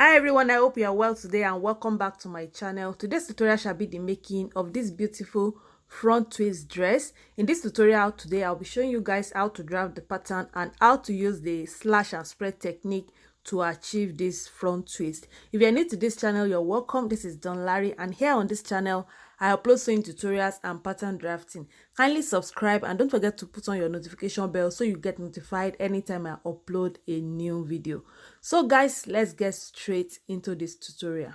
Hi everyone, I hope you are well today and welcome back to my channel. Today's tutorial shall be the making of this beautiful front twist dress. In this tutorial today, I'll be showing you guys how to draft the pattern and how to use the slash and spread technique to achieve this front twist. If you're new to this channel, you're welcome. This is Donlarrie, and here on this channel I upload sewing tutorials and pattern drafting. Kindly subscribe and don't forget to put on your notification bell so you get notified anytime I upload a new video. So guys, let's get straight into this tutorial.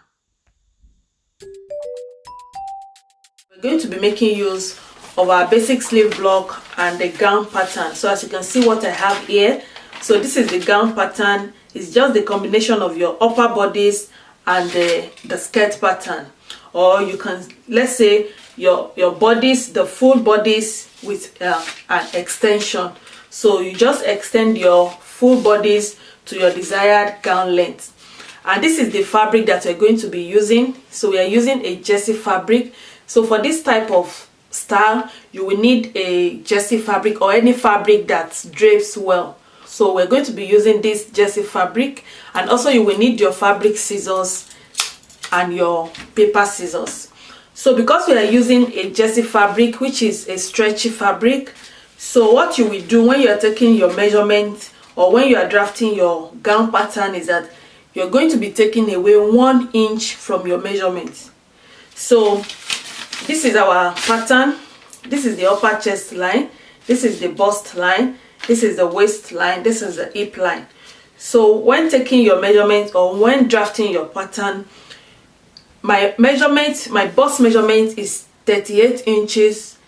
We're going to be making use of our basic sleeve block and the gown pattern. So as you can see what I have here, so this is the gown pattern. It's just the combination of your upper bodies and the skirt pattern. Or you can, let's say, your bodies, the full bodies with an extension. So you just extend your full bodies to your desired gown length. And this is the fabric that we're going to be using. So we are using a jersey fabric. So for this type of style, you will need a jersey fabric or any fabric that drapes well. So we're going to be using this jersey fabric, and also you will need your fabric scissors and your paper scissors. So because we are using a jersey fabric, which is a stretchy fabric, so what you will do when you are taking your measurement or when you are drafting your gown pattern is that you're going to be taking away 1 inch from your measurement. So this is our pattern. This is the upper chest line, this is the bust line, this is the waist line, this is the hip line. So when taking your measurement or when drafting your pattern, my bust measurement is 38 inches.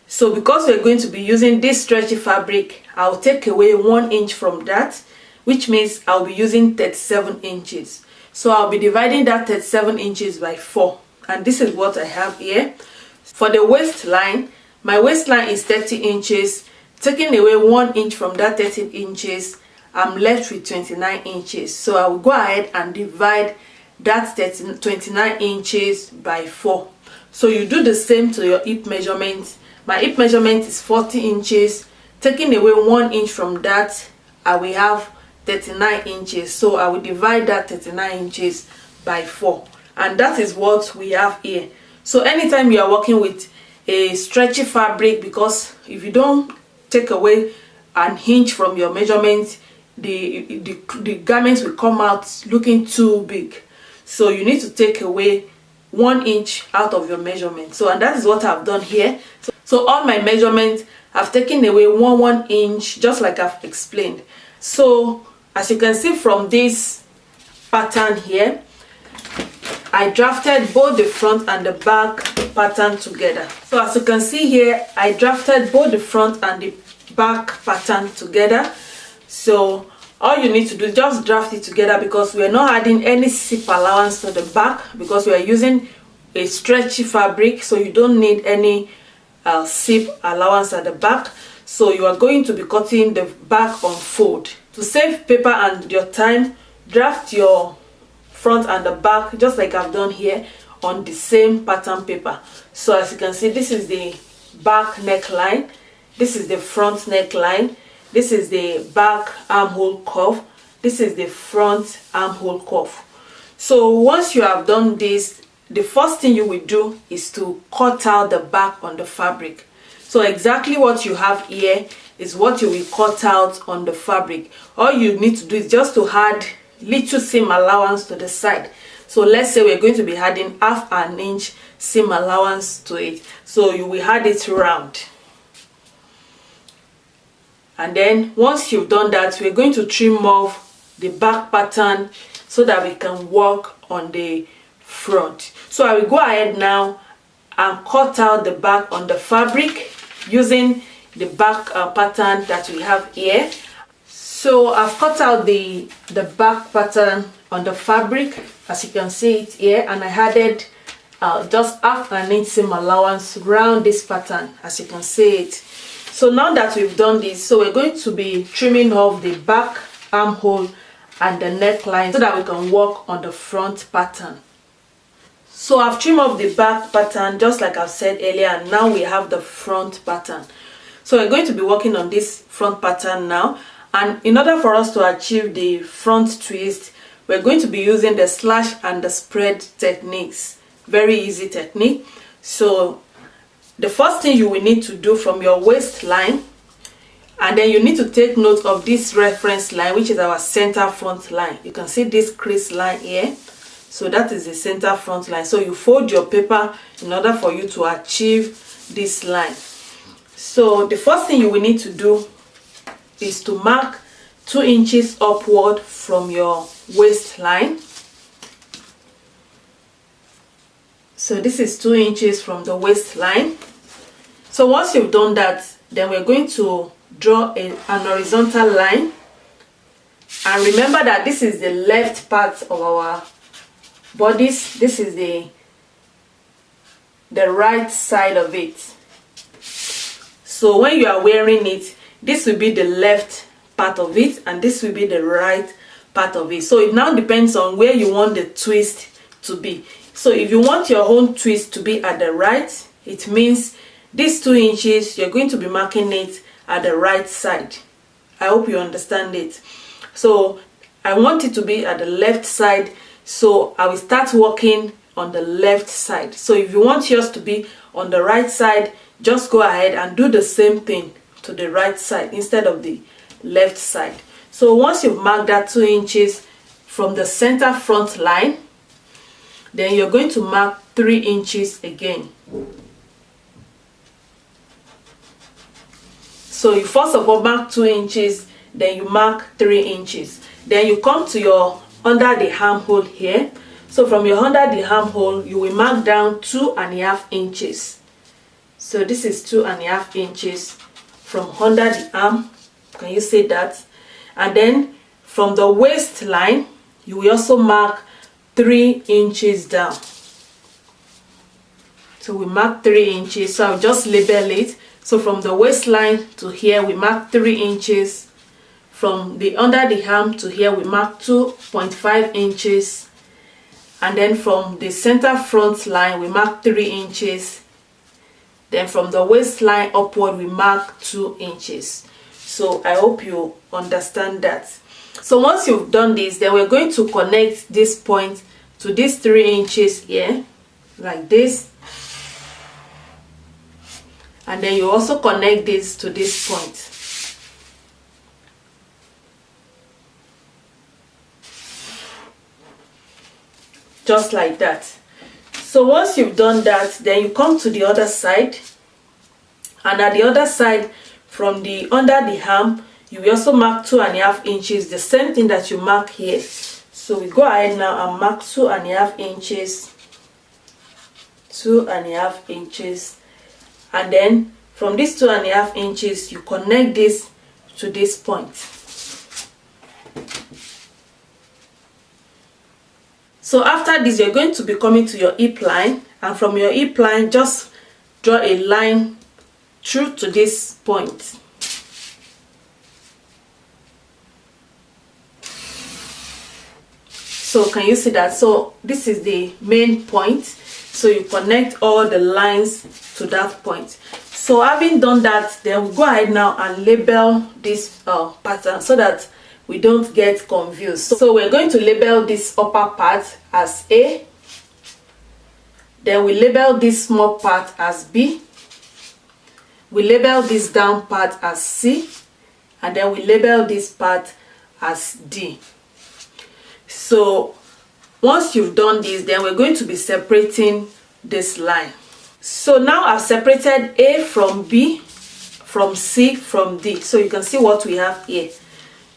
So because we're going to be using this stretchy fabric, I'll take away 1 inch from that, which means I'll be using 37 inches. So I'll be dividing that 37 inches by 4, and this is what I have here. For the waistline, my waistline is 30 inches. Taking away 1 inch from that 30 inches, I'm left with 29 inches. So I will go ahead and divide that 29 inches by 4. So you do the same to your hip measurement. My hip measurement is 40 inches. Taking away 1 inch from that, I will have 39 inches. So I will divide that 39 inches by 4. And that is what we have here. So anytime you are working with a stretchy fabric, because if you don't take away an inch from your measurement, the garments will come out looking too big. So you need to take away 1 inch out of your measurement. So, and that is what I've done here. So all my measurements, I've taken away 1 inch, just like I've explained. So as you can see from this pattern here, I drafted both the front and the back pattern together. So as you can see here, I drafted both the front and the back pattern together. So all you need to do is just draft it together, because we are not adding any zip allowance to the back, because we are using a stretchy fabric, so you don't need any zip allowance at the back. So you are going to be cutting the back on fold. To save paper and your time, draft your front and the back just like I've done here on the same pattern paper. So as you can see, this is the back neckline, this is the front neckline, this is the back armhole cuff, this is the front armhole cuff. So once you have done this, the first thing you will do is to cut out the back on the fabric. So exactly what you have here is what you will cut out on the fabric. All you need to do is just to add little seam allowance to the side. So let's say we're going to be adding half an inch seam allowance to it. So you will add it round. And then once you've done that, we're going to trim off the back pattern so that we can work on the front. So I will go ahead now and cut out the back on the fabric using the back pattern that we have here. So I've cut out the back pattern on the fabric, as you can see it here, and I added just half an inch seam allowance around this pattern, as you can see it. So now that we've done this, so we're going to be trimming off the back armhole and the neckline so that we can work on the front pattern. So I've trimmed off the back pattern just like I've said earlier, and now we have the front pattern. So we're going to be working on this front pattern now. And in order for us to achieve the front twist, we're going to be using the slash and the spread techniques. Very easy technique. So the first thing you will need to do from your waistline, and then you need to take note of this reference line, which is our center front line. You can see this crease line here. So that is the center front line. So you fold your paper in order for you to achieve this line. So the first thing you will need to do is to mark 2 inches upward from your waistline. So this is 2 inches from the waistline. So once you've done that, then we're going to draw an horizontal line. And remember that this is the left part of our bodice. This is the right side of it. So when you are wearing it, this will be the left part of it and this will be the right part of it. So it now depends on where you want the twist to be. So if you want your own twist to be at the right, it means these 2 inches, you're going to be marking it at the right side. I hope you understand it. So I want it to be at the left side, so I will start working on the left side. So if you want yours to be on the right side, just go ahead and do the same thing to the right side instead of the left side. So once you've marked that 2 inches from the center front line, then you're going to mark 3 inches again. So you first of all mark 2 inches, then you mark 3 inches. Then you come to your under the armhole here. So from your under the armhole, you will mark down 2.5 inches. So this is 2.5 inches from under the arm. Can you see that? And then from the waistline, you will also mark 3 inches down. So we mark 3 inches. So I'll just label it. So from the waistline to here, we mark 3 inches. From the under the arm to here, we mark 2.5 inches. And then from the center front line, we mark 3 inches. Then from the waistline upward, we mark 2 inches. So I hope you understand that. So once you've done this, then we're going to connect this point to these 3 inches here, like this. And then you also connect this to this point. Just like that. So once you've done that, then you come to the other side. And at the other side, from the under the arm, you will also mark 2.5 inches, the same thing that you mark here. So we go ahead now and mark 2.5 inches. 2.5 inches. And then from these 2.5 inches, you connect this to this point. So after this, you're going to be coming to your hip line, and from your hip line, just draw a line through to this point. So can you see that? So this is the main point. So you connect all the lines to that point. So having done that, then we'll go ahead now and label this pattern so that we don't get confused. So we're going to label this upper part as A. Then we label this small part as B. We label this down part as C. And then we label this part as D. So once you've done this, then we're going to be separating this line. So now I've separated A from B, from C, from D. So you can see what we have here.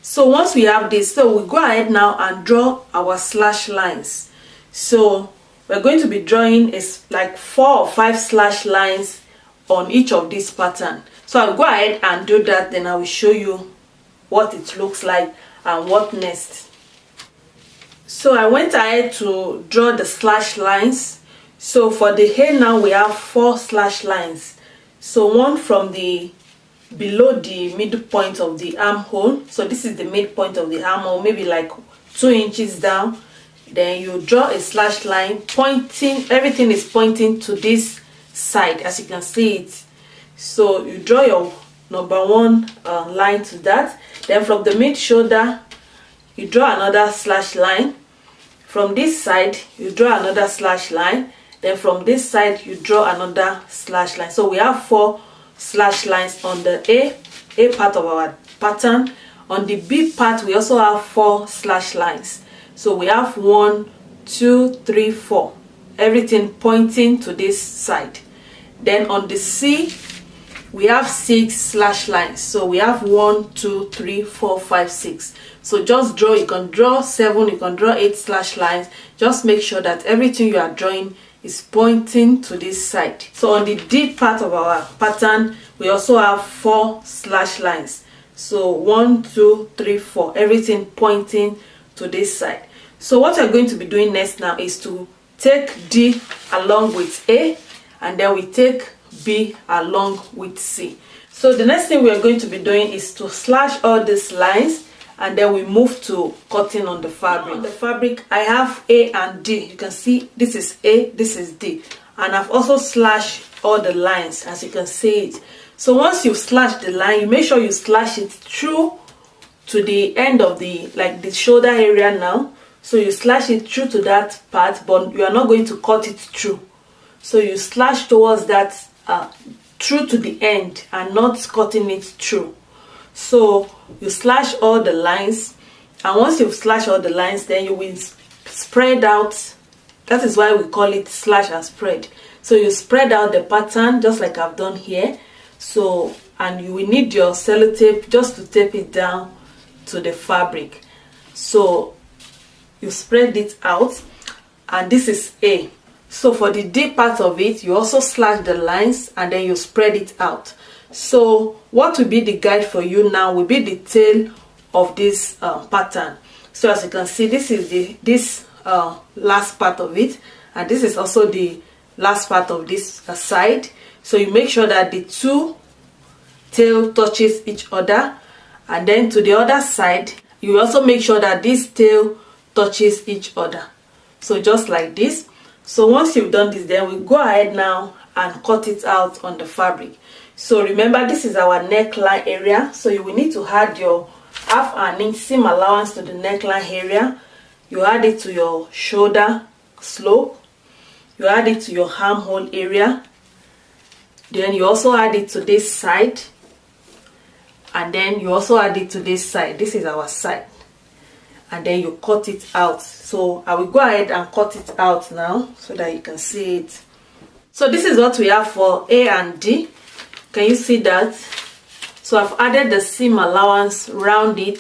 So once we have this, so we go ahead now and draw our slash lines. So we're going to be drawing like 4 or 5 slash lines on each of this pattern. So I'll go ahead and do that, then I will show you what it looks like and what next. So I went ahead to draw the slash lines. So for the hair now, we have 4 slash lines. So one from the below the middle point of the armhole. So this is the midpoint of the armhole, maybe like 2 inches down. Then you draw a slash line pointing, everything is pointing to this side, as you can see it. So you draw your number 1 line to that. Then from the mid shoulder, you draw another slash line From this side you draw another slash line, then from this side you draw another slash line. So we have 4 slash lines on the A part of our pattern. On the B part we also have 4 slash lines. So we have 1, 2, 3, 4, everything pointing to this side. Then on the C we have 6 slash lines. So we have 1, 2, 3, 4, 5, 6. So just draw. You can draw 7, you can draw 8 slash lines. Just make sure that everything you are drawing is pointing to this side. So on the D part of our pattern we also have 4 slash lines. So 1, 2, 3, 4, everything pointing to this side. So what we're going to be doing next now is to take D along with A, and then we take B along with C. So the next thing we are going to be doing is to slash all these lines, and then we move to cutting on the fabric. On the fabric I have A and D. You can see this is A, this is D, and I've also slashed all the lines as you can see it. So once you've slashed the line, you make sure you slash it through to the end of the, like the shoulder area now. So you slash it through to that part, but you are not going to cut it through. So you slash towards that through to the end and not cutting it through. So you slash all the lines, and once you've slashed all the lines, then you will spread out. That is why we call it slash and spread. So you spread out the pattern just like I've done here. So, and you will need your sellotape just to tape it down to the fabric. So you spread it out, and this is A. So for the D part of it, you also slash the lines and then you spread it out. So what will be the guide for you now will be the tail of this pattern. So as you can see, this is the last part of it, and this is also the last part of this side. So you make sure that the 2 tail touches each other, and then to the other side you also make sure that this tail touches each other. So just like this. So once you've done this, then we go ahead now and cut it out on the fabric. So remember, this is our neckline area, so you will need to add your 1/2 inch seam allowance to the neckline area. You add it to your shoulder slope, you add it to your armhole area, then you also add it to this side, and then you also add it to this side. This is our side, and then you cut it out. So I will go ahead and cut it out now so that you can see it. So this is what we have for A and D. Can you see that? So I've added the seam allowance round it.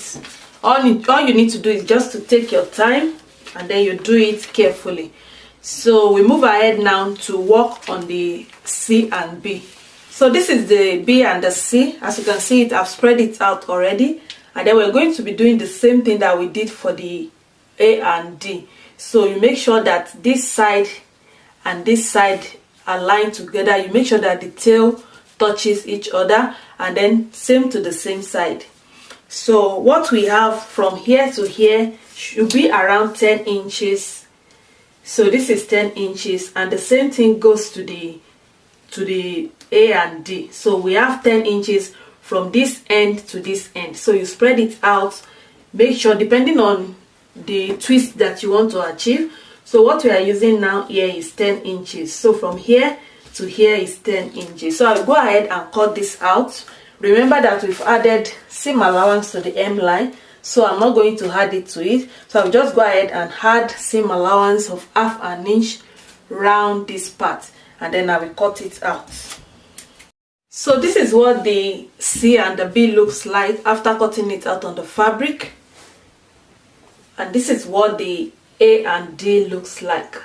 All you need to do is just to take your time, and then you do it carefully. So we move ahead now to work on the C and B. So this is the B and the C. As you can see it, I've spread it out already, and then we're going to be doing the same thing that we did for the A and D. So you make sure that this side and this side are lined together. You make sure that the tail touches each other, and then same to the same side. So what we have from here to here should be around 10 inches. So this is 10 inches, and the same thing goes to the A and D. So we have 10 inches from this end to this end. So you spread it out. Make sure, depending on the twist that you want to achieve. So what we are using now here is 10 inches. So from here to here is 10 inches. So I'll go ahead and cut this out. Remember that we've added seam allowance to the M line, so I'm not going to add it to it. So I'll just go ahead and add seam allowance of 1/2 inch round this part, and then I will cut it out. So this is what the C and the B looks like after cutting it out on the fabric, and this is what the A and D looks like.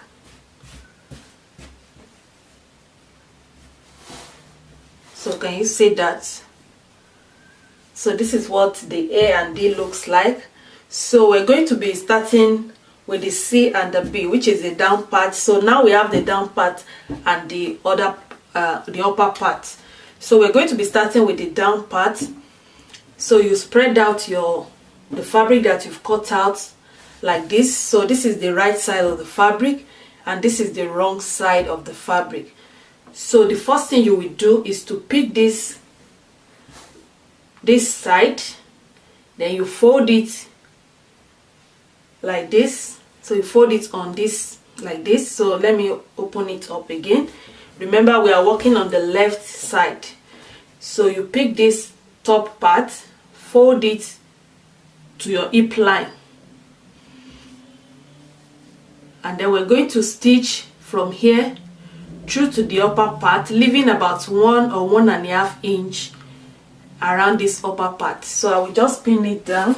So can you see that? So this is what the A and D looks like. So we're going to be starting with the C and the B, which is the down part. So now we have the down part and the upper part. So we're going to be starting with the down part. So you spread out the fabric that you've cut out like this. So this is the right side of the fabric, and this is the wrong side of the fabric. So the first thing you will do is to pick this side, then you fold it like this. So you fold it on this like this. So let me open it up again. Remember, we are working on the left side. So you pick this top part, fold it to your hip line, and then we're going to stitch from here through to the upper part, leaving about 1 or 1.5 inch around this upper part. So I will just pin it down.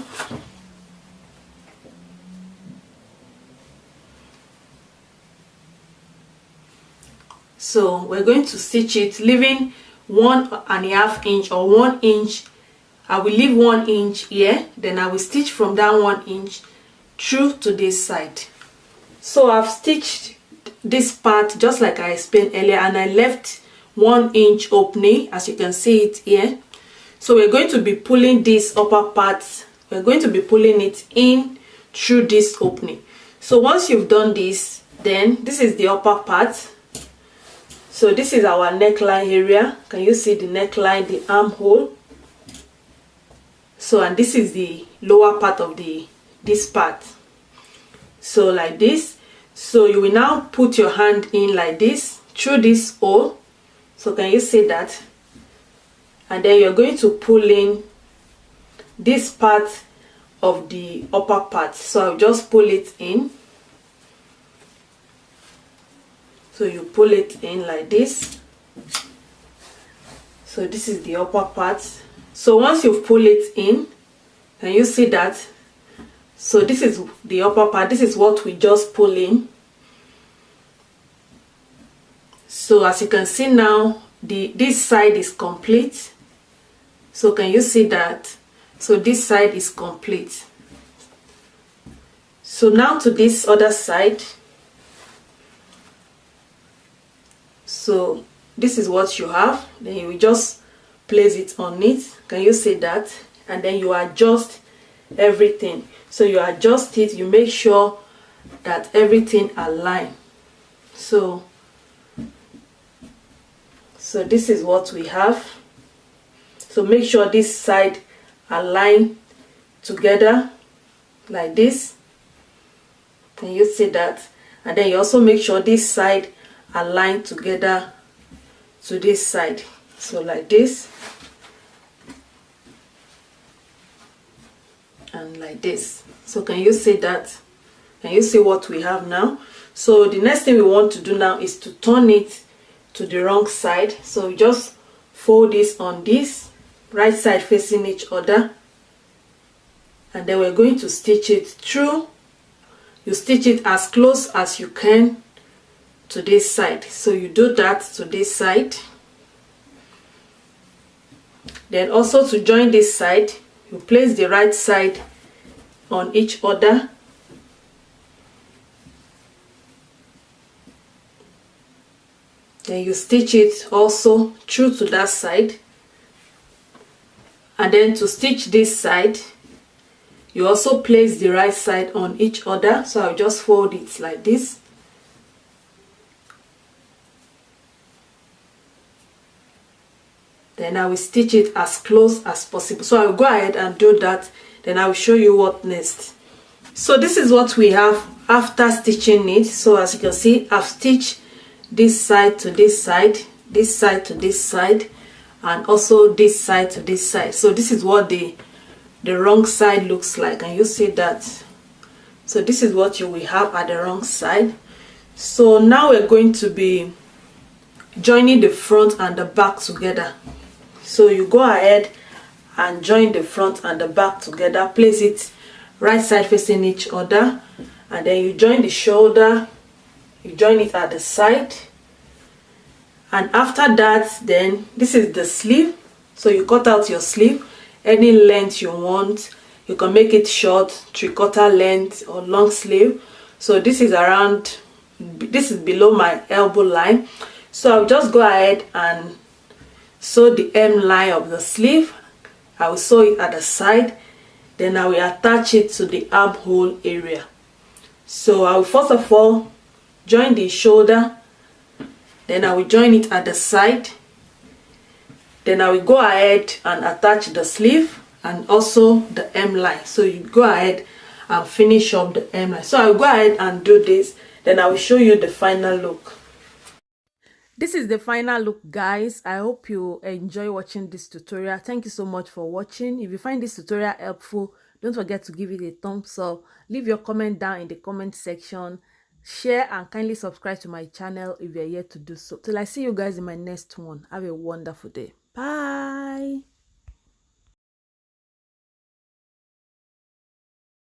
So we're going to stitch it, leaving 1.5 inch or 1 inch. I will leave 1 inch here, then I will stitch from that 1 inch through to this side. So I've stitched this part just like I explained earlier, and I left 1 inch opening, as you can see it here. So we're going to be pulling this upper part, we're going to be pulling it in through this opening. So once you've done this, then this is the upper part. So this is our neckline area. Can you see the neckline, the armhole? So, and this is the lower part of this part. So like this. So you will now put your hand in like this through this hole. So can you see that? And then you're going to pull in this part of the upper part. So I'll just pull it in. So you pull it in like this. So this is the upper part. So once you've pulled it in, can you see that? So this is the upper part. This is what we just pull in. So as you can see now, this side is complete. So can you see that? So this side is complete. So now to this other side. So this is what you have. Then you will just place it on it. Can you see that? And then you adjust everything. So you adjust it, you make sure that everything aligns. So this is what we have. So make sure this side align together like this. Can you see that? And then you also make sure this side align together to this side. So like this and like this. So can you see that? Can you see what we have now? So the next thing we want to do now is to turn it to the wrong side. So we just fold this on this, right side facing each other, and then we're going to stitch it through. You stitch it as close as you can to this side. So you do that to this side. Then also to join this side, you place the right side on each other. Then you stitch it also through to that side. And then to stitch this side, you also place the right side on each other. So I'll just fold it like this. Then I will stitch it as close as possible. So I will go ahead and do that. Then I will show you what next. So this is what we have after stitching it. So as you can see, I've stitched this side to this side, this side to this side, and also this side to this side. So this is what the wrong side looks like, and you see that. So this is what you will have at the wrong side. So now we're going to be joining the front and the back together. So you go ahead and join the front and the back together, place it right side facing each other, and then you join the shoulder, you join it at the side, and after that, then this is the sleeve. So you cut out your sleeve any length you want. You can make it short, 3/4 length, or long sleeve. So this is around, this is below my elbow line. So I'll just go ahead and sew the hem line of the sleeve. I will sew it at the side, then I will attach it to the armhole area. So I will first of all join the shoulder, then I will join it at the side, then I will go ahead and attach the sleeve and also the hem line. So you go ahead and finish up the hemline. So I'll go ahead and do this, then I will show you the final look. This is the final look, guys. I hope you enjoy watching this tutorial. Thank you so much for watching. If you find this tutorial helpful, don't forget to give it a thumbs up. Leave your comment down in the comment section. Share and kindly subscribe to my channel if you're yet to do so. Till I see you guys in my next one. Have a wonderful day. Bye.